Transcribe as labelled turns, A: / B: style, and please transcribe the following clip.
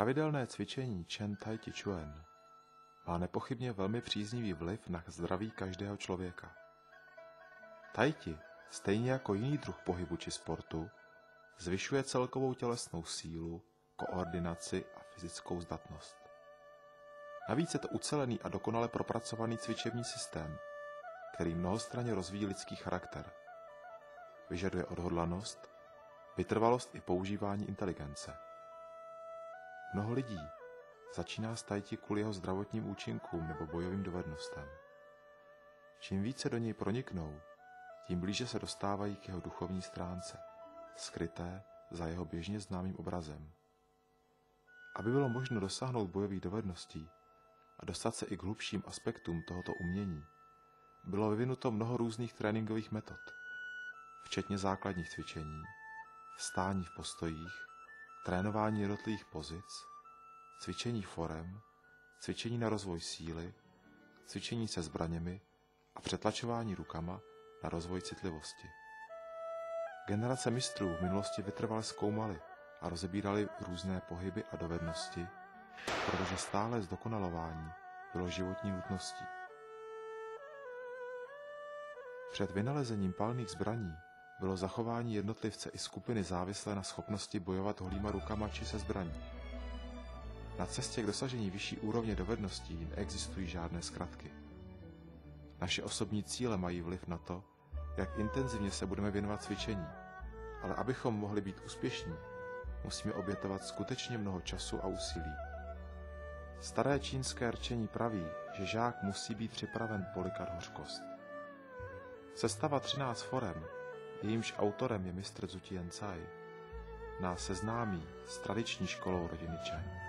A: Pravidelné cvičení Čen Tai Chi Chuan má nepochybně velmi příznivý vliv na zdraví každého člověka. Tai Chi, stejně jako jiný druh pohybu či sportu, zvyšuje celkovou tělesnou sílu, koordinaci a fyzickou zdatnost. Navíc je to ucelený a dokonale propracovaný cvičební systém, který mnohostranně rozvíjí lidský charakter. Vyžaduje odhodlanost, vytrvalost i používání inteligence. Mnoho lidí začíná s Tai Chi kvůli jeho zdravotním účinkům nebo bojovým dovednostem. Čím více do něj proniknou, tím blíže se dostávají k jeho duchovní stránce, skryté za jeho běžně známým obrazem. Aby bylo možno dosáhnout bojových dovedností a dostat se i k hlubším aspektům tohoto umění, bylo vyvinuto mnoho různých tréninkových metod, včetně základních cvičení, stání v postojích, trénování jednotlivých pozic, cvičení forem, cvičení na rozvoj síly, cvičení se zbraněmi a přetlačování rukama na rozvoj citlivosti. Generace mistrů v minulosti vytrvale zkoumaly a rozebírali různé pohyby a dovednosti, protože stále zdokonalování bylo životní nutností. Před vynalezením palných zbraní bylo zachování jednotlivce i skupiny závislé na schopnosti bojovat holýma rukama či se zbraní. Na cestě k dosažení vyšší úrovně dovedností neexistují žádné zkratky. Naše osobní cíle mají vliv na to, jak intenzivně se budeme věnovat cvičení, ale abychom mohli být úspěšní, musíme obětovat skutečně mnoho času a úsilí. Staré čínské rčení praví, že žák musí být připraven polikat hořkost. Sestava 13 forem, jejímž autorem je mistr Zhu Tiancai, nás seznámí s tradiční školou rodiny Čen.